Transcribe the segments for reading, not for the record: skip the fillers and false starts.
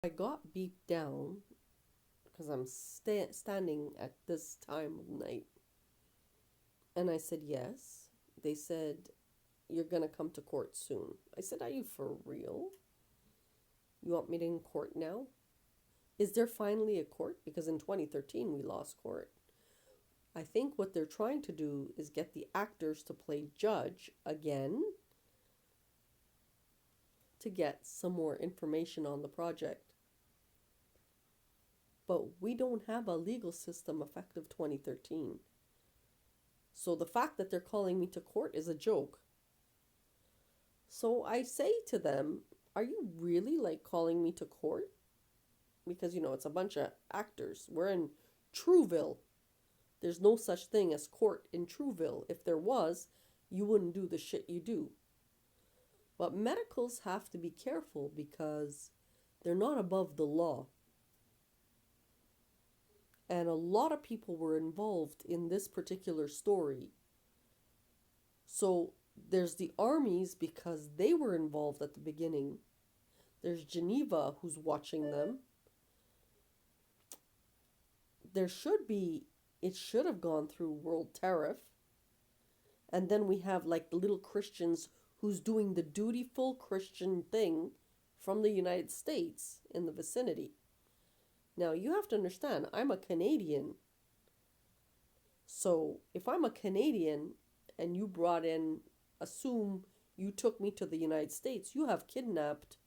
I got beeped down because I'm standing at this time of night. And I said, yes. They said, you're going to come to court soon. I said, are you for real? You want me to in court now? Is there finally a court? Because in 2013 we lost court. I think what they're trying to do is get the actors to play judge again to get some more information on the project. But we don't have a legal system effective 2013. So the fact that they're calling me to court is a joke. So I say to them, are you really like calling me to court? Because, it's a bunch of actors. We're in TRUEVILLE. There's no such thing as court in TRUEVILLE. If there was, you wouldn't do the shit you do. But medicals have to be careful because they're not above the law. And a lot of people were involved in this particular story. So there's the armies because they were involved at the beginning. There's Geneva who's watching them. It should have gone through World Tariff. And then we have like the little Christians who's doing the dutiful Christian thing from the United States in the vicinity. Now, you have to understand, I'm a Canadian. So, if I'm a Canadian and you assume you took me to the United States, you have kidnapped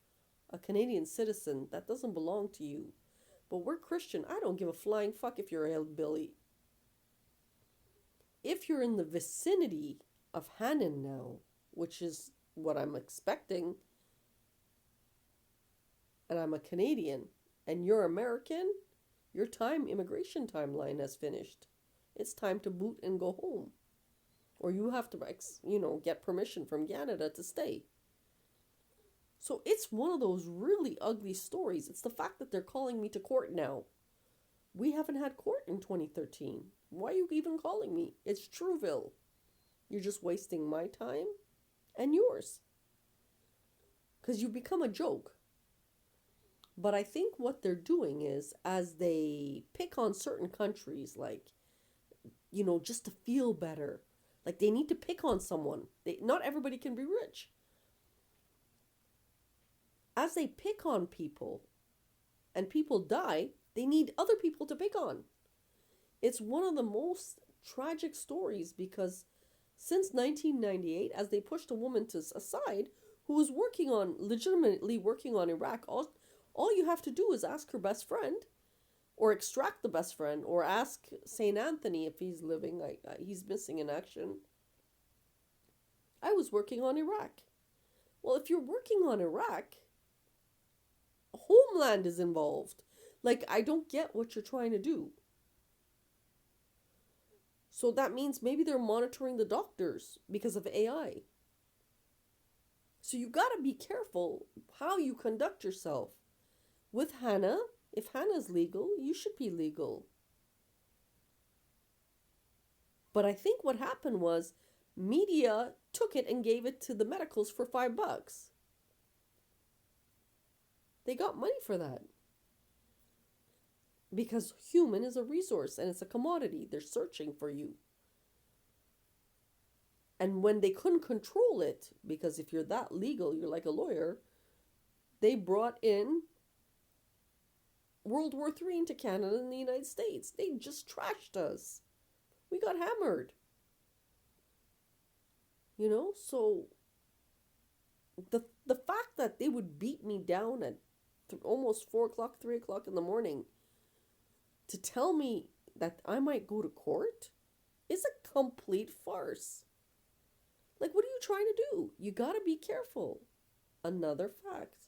a Canadian citizen that doesn't belong to you. But we're Christian. I don't give a flying fuck if you're a hillbilly. If you're in the vicinity of Hannon now, which is what I'm expecting, and I'm a Canadian, and you're American, your immigration timeline has finished. It's time to boot and go home. Or you have to, get permission from Canada to stay. So it's one of those really ugly stories. It's the fact that they're calling me to court now. We haven't had court in 2013. Why are you even calling me? It's TRUEVILLE. You're just wasting my time and yours. Because you become a joke. But I think what they're doing is, as they pick on certain countries, like, just to feel better, like they need to pick on someone. Not everybody can be rich. As they pick on people and people die, they need other people to pick on. It's one of the most tragic stories because since 1998, as they pushed a woman to aside who was legitimately working on Iraq, all you have to do is ask her best friend, or extract the best friend, or ask St. Anthony if he's living. He's missing in action. I was working on Iraq. Well, if you're working on Iraq, Homeland is involved. Like, I don't get what you're trying to do. So that means maybe they're monitoring the doctors because of AI. So you got to be careful how you conduct yourself. With Hannah, if Hannah's legal, you should be legal. But I think what happened was media took it and gave it to the medicals for $5. They got money for that. Because human is a resource and it's a commodity. They're searching for you. And when they couldn't control it, because if you're that legal, you're like a lawyer, they brought in World War III into Canada and the United States. They just trashed us. We got hammered. So the fact that they would beat me down at almost 4 o'clock, 3 o'clock in the morning to tell me that I might go to court is a complete farce. Like, what are you trying to do? You got to be careful. Another fact.